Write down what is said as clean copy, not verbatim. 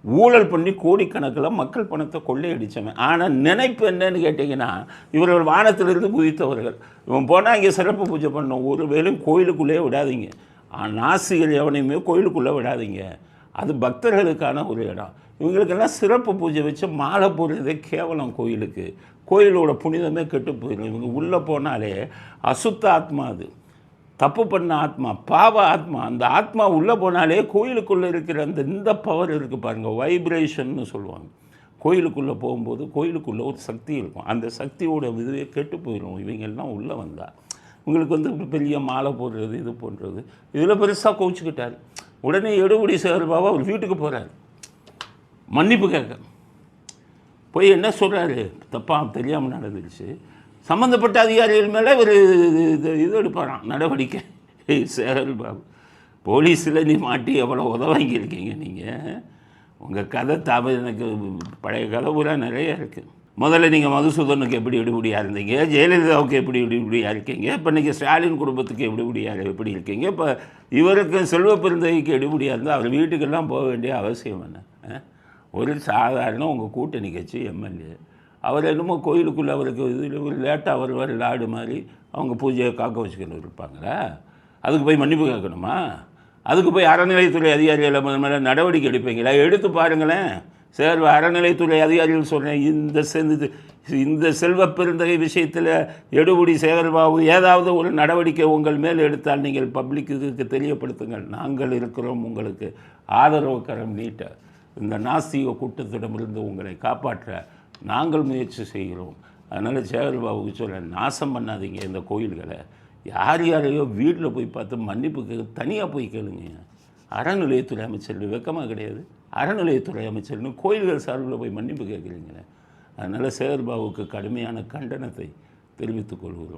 ஊழல் பண்ணி கோடிக்கணக்கில் மக்கள் பணத்தை கொள்ளையடித்தவன். ஆனால் நினைப்பு என்னன்னு கேட்டிங்கன்னா, இவர்கள் வானத்திலிருந்து குதித்தவர்கள். இவன் போனால் இங்கே சிறப்பு பூஜை பண்ணோம், ஒரு வேளையும் கோயிலுக்குள்ளே விடாதீங்க. நாசிகள் எவனையுமே கோயிலுக்குள்ளே விடாதீங்க, அது பக்தர்களுக்கான ஒரு இடம். இவங்களுக்கெல்லாம் சிறப்பு பூஜை வச்சு மாலை போடுறதே கேவலம். கோயிலோட புனிதமே கெட்டு போயிடும். இவங்க உள்ளே போனாலே அசுத்த ஆத்மா, அது தப்பு பண்ண ஆத்மா, பாவ ஆத்மா. அந்த ஆத்மா உள்ளே போனாலே கோயிலுக்குள்ளே இருக்கிற இந்த பவர் இருக்குது பாருங்கள், வைப்ரேஷன்னு சொல்லுவாங்க. கோயிலுக்குள்ளே போகும்போது கோயிலுக்குள்ளே ஒரு சக்தி இருக்கும், அந்த சக்தியோட இதுவே கெட்டு போயிடும் இவங்கெல்லாம் உள்ளே வந்தால். இவங்களுக்கு பெரிய மாலை போடுறது, இது போன்றது, இதில் பெருசாக கோவிச்சுக்கிட்டார். உடனே எடுபடி சேகர்பாபு அவர் வீட்டுக்கு போகிறார், மன்னிப்பு கேட்க போய் என்ன சொல்கிறாரு, தப்பாக தெரியாமல் நடந்துருச்சு, சம்மந்தப்பட்ட அதிகாரிகள் மேலே ஒரு இது எடுப்பாராம் நடவடிக்கை. சேகர்பாபு, போலீஸில் நீ மாட்டி எவ்வளோ உதவாங்கியிருக்கீங்க நீங்கள், உங்கள் கதை எனக்கு பழைய கதை பூரா நிறைய இருக்குது. முதல்ல நீங்கள் மதுசூதனுக்கு எப்படி எடுபடியாக இருந்தீங்க, ஜெயலலிதாவுக்கு எப்படி எடுபடியாக இருக்கீங்க, இப்போ இன்றைக்கி ஸ்டாலின் குடும்பத்துக்கு எப்படி இருக்கீங்க, இப்போ இவருக்கு செல்வ பெருந்தகைக்கு எடுபடியாக இருந்தால் அவர் வீட்டுக்கெல்லாம் போக வேண்டிய அவசியம் என்ன? ஒரு சாதாரண உங்கள் கூட்டணி கட்சி எம்எல்ஏ, அவர் என்னமோ கோயிலுக்குள்ளே அவருக்கு இதில் ஒரு லேட்டாக வருவார், லாடு மாதிரி அவங்க பூஜையை காக்க வச்சுக்கணும் இருப்பாங்களா? அதுக்கு போய் மன்னிப்பு கேட்கணுமா? அதுக்கு போய் அறநிலையத்துறை அதிகாரிகள் மேலே நடவடிக்கை எடுப்பீங்களா? எடுத்து பாருங்களேன். அறநிலையத்துறை அதிகாரிகள் சொல்கிறேன், இந்த செல்வ பெருந்தகை விஷயத்தில் எடுபடி சேகர்பாபு ஏதாவது ஒரு நடவடிக்கை உங்கள் மேல் எடுத்தால் நீங்கள் பப்ளிக்கு தெரியப்படுத்துங்கள். நாங்கள் இருக்கிறோம், உங்களுக்கு ஆதரவு கரம் நீட்ட, இந்த நாஸ்திக கூட்டத்திடமிருந்து உங்களை காப்பாற்ற நாங்கள் முயற்சி செய்கிறோம். அதனால் சேகர்பாபுக்கு சொல்ல, நாசம் பண்ணாதீங்க இந்த கோயில்களை. யாரையோ வீட்டில் போய் பார்த்து மன்னிப்பு தனியாக போய் கேளுங்க. அறநிலையத்துறை அமைச்சர் வெக்கமாக கிடையாது, அறநிலையத்துறை அமைச்சர்னு கோயில்கள் சார்பில் போய் மன்னிப்பு கேட்குறீங்களே. அதனால் சேகர்பாபுக்கு கடுமையான கண்டனத்தை தெரிவித்துக் கொள்கிறோம்.